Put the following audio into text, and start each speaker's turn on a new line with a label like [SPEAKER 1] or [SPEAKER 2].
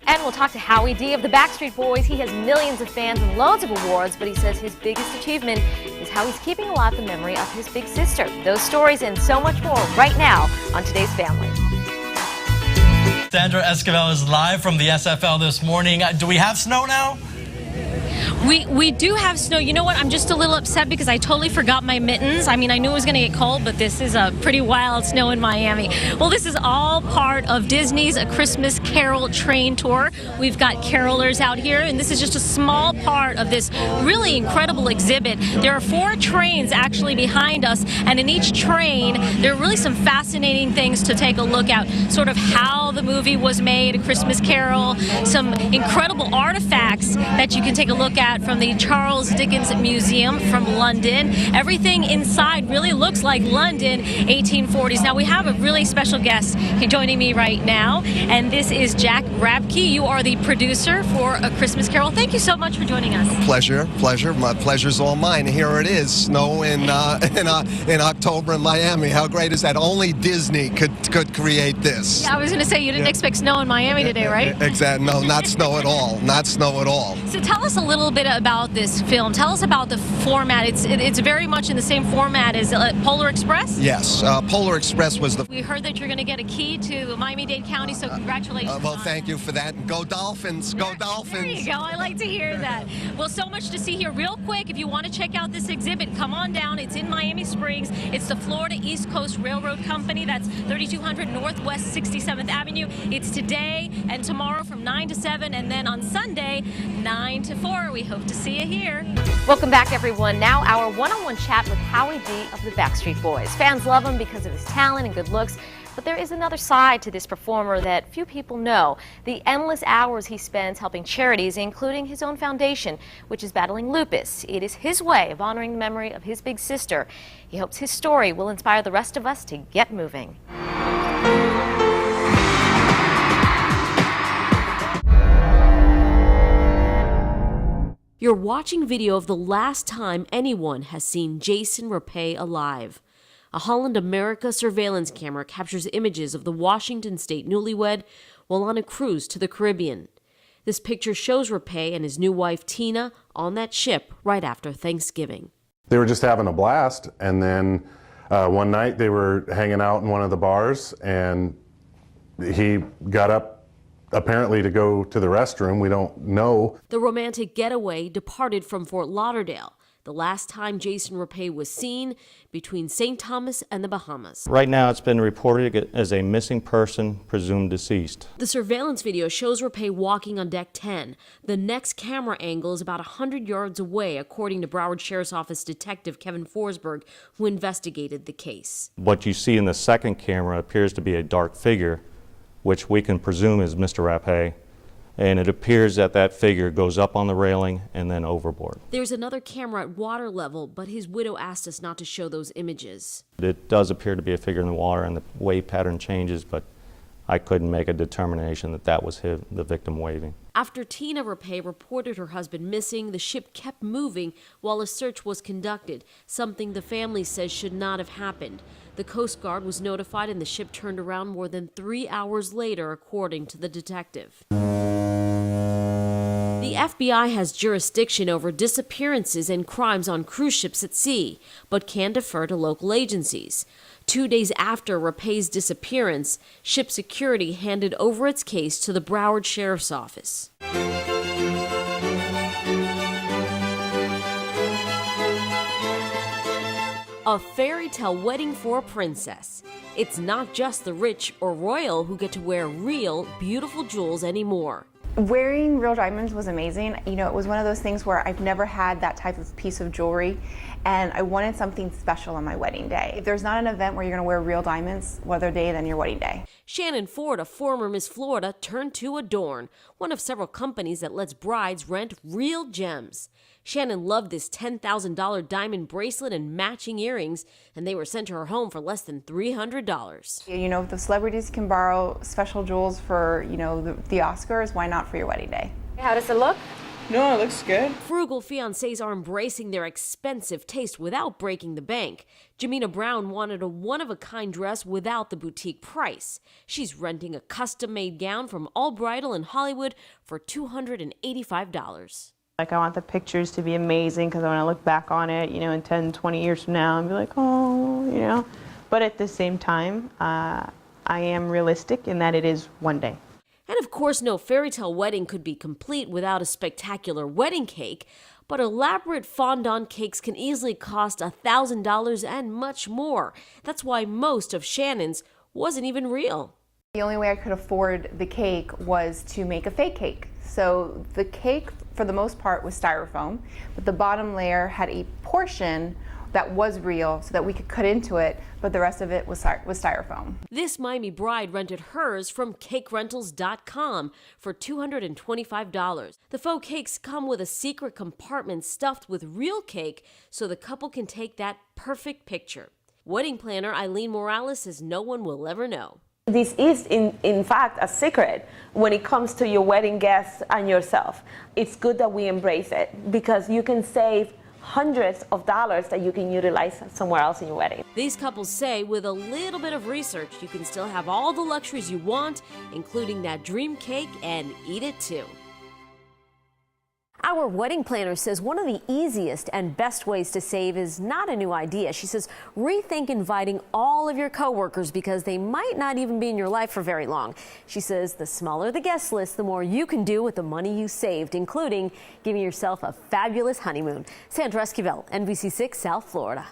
[SPEAKER 1] And we'll talk to Howie D of the Backstreet Boys. He has millions of fans and loads of awards, but he says his biggest achievement is how he's keeping alive the memory of his big sister. Those stories and so much more right now on Today's Family.
[SPEAKER 2] Sandra Esquivel is live from the SFL this morning. Do we have snow now?
[SPEAKER 3] We do have snow. You know what? I'm just a little upset because I totally forgot my mittens. I mean, I knew it was going to get cold, but this is a pretty wild snow in Miami. Well, this is all part of Disney's A Christmas Carol train tour. We've got carolers out here, and this is just a small part of this really incredible exhibit. There are 4 trains actually behind us, and in each train, there are really some fascinating things to take a look at. Sort of how the movie was made, A Christmas Carol, some incredible artifacts that you can take a look at from the Charles Dickens Museum from London. Everything inside really looks like London 1840s. Now we have a really special guest joining me right now, and this is Jack Rabke. You are the producer for A Christmas Carol. Thank you so much for joining us.
[SPEAKER 4] Pleasure. My pleasure's all mine. Here it is, snow in October in Miami. How great is that? Only Disney could create this.
[SPEAKER 3] Yeah, I was going to say you didn't expect snow in Miami today, right?
[SPEAKER 4] Exactly. No, not snow at all. Not snow at all.
[SPEAKER 3] So tell us a little bit about this film. Tell us about the format. It's very much in the same format as Polar Express?
[SPEAKER 4] Yes. Polar Express was the...
[SPEAKER 3] We heard that you're going to get a key to Miami-Dade County, so congratulations.
[SPEAKER 4] Well, thank you for that. And go Dolphins. Go Dolphins.
[SPEAKER 3] There you go. I like to hear that. Well, so much to see here. Real quick, if you want to check out this exhibit, come on down. It's in Miami Springs. It's the Florida East Coast Railroad Company. That's 3200 Northwest 67th Avenue. It's today and tomorrow from 9 to 7, and then on Sunday, 9 to 4. We hope to see you here.
[SPEAKER 1] Welcome back, everyone. Now our one-on-one chat with Howie D of the Backstreet Boys. Fans love him because of his talent and good looks, but there is another side to this performer that few people know. The endless hours he spends helping charities, including his own foundation, which is battling lupus. It is his way of honoring the memory of his big sister. He hopes his story will inspire the rest of us to get moving.
[SPEAKER 5] You're watching video of the last time anyone has seen Jason Rapay alive. A Holland America surveillance camera captures images of the Washington State newlywed while on a cruise to the Caribbean. This picture shows Rapay and his new wife Tina on that ship right after Thanksgiving.
[SPEAKER 6] They were just having a blast, and then one night they were hanging out in one of the bars, and he got up apparently to go to the restroom. We don't know.
[SPEAKER 5] The romantic getaway departed from Fort Lauderdale, the last time Jason Rapay was seen between St. Thomas and the Bahamas.
[SPEAKER 7] Right now it's been reported as a missing person, presumed deceased.
[SPEAKER 5] The surveillance video shows Rapay walking on deck 10. The next camera angle is about 100 yards away, according to Broward Sheriff's Office Detective Kevin Forsberg, who investigated the case.
[SPEAKER 7] What you see in the second camera appears to be a dark figure, which we can presume is Mr. Rapay, and it appears that that figure goes up on the railing and then overboard.
[SPEAKER 5] There's another camera at water level, but his widow asked us not to show those images.
[SPEAKER 7] It does appear to be a figure in the water, and the wave pattern changes, but I couldn't make a determination that that was the victim waving.
[SPEAKER 5] After Tina Rapay reported her husband missing, the ship kept moving while a search was conducted, something the family says should not have happened. The Coast Guard was notified and the ship turned around more than 3 hours later, according to the detective. The FBI has jurisdiction over disappearances and crimes on cruise ships at sea, but can defer to local agencies. 2 days after Rapay's disappearance, ship security handed over its case to the Broward Sheriff's Office. A fairy tale wedding for a princess. It's not just the rich or royal who get to wear real, beautiful jewels anymore.
[SPEAKER 8] Wearing real diamonds was amazing. You know, it was one of those things where I've never had that type of piece of jewelry, and I wanted something special on my wedding day. If there's not an event where you're gonna wear real diamonds, what other day than your wedding day?
[SPEAKER 5] Shannon Ford, a former Miss Florida, turned to Adorn, one of several companies that lets brides rent real gems. Shannon loved this $10,000 diamond bracelet and matching earrings, and they were sent to her home for less than $300.
[SPEAKER 8] You know, if the celebrities can borrow special jewels for, you know, the Oscars, why not for your wedding day?
[SPEAKER 1] How does it look?
[SPEAKER 9] No, it looks good.
[SPEAKER 5] Frugal fiancés are embracing their expensive taste without breaking the bank. Jamina Brown wanted a one-of-a-kind dress without the boutique price. She's renting a custom-made gown from All Bridal in Hollywood for $285.
[SPEAKER 9] Like, I want the pictures to be amazing because I want to look back on it, you know, in 10, 20 years from now and be like, oh, you know. But at the same time, I am realistic in that it is one day.
[SPEAKER 5] And of course, no fairy tale wedding could be complete without a spectacular wedding cake, but elaborate fondant cakes can easily cost $1,000 and much more. That's why most of Shannon's wasn't even real.
[SPEAKER 8] The only way I could afford the cake was to make a fake cake. So the cake, for the most part, was styrofoam, but the bottom layer had a portion that was real so that we could cut into it, but the rest of it was styrofoam.
[SPEAKER 5] This Miami bride rented hers from cakerentals.com for $225. The faux cakes come with a secret compartment stuffed with real cake so the couple can take that perfect picture. Wedding planner Eileen Morales says no one will ever know.
[SPEAKER 10] This is, in fact, a secret when it comes to your wedding guests and yourself. It's good that we embrace it because you can save hundreds of dollars that you can utilize somewhere else in your wedding.
[SPEAKER 5] These couples say with a little bit of research, you can still have all the luxuries you want, including that dream cake, and eat it too.
[SPEAKER 1] Our wedding planner says one of the easiest and best ways to save is not a new idea. She says rethink inviting all of your coworkers because they might not even be in your life for very long. She says the smaller the guest list, the more you can do with the money you saved, including giving yourself a fabulous honeymoon. Sandra Esquivel, NBC6 South Florida.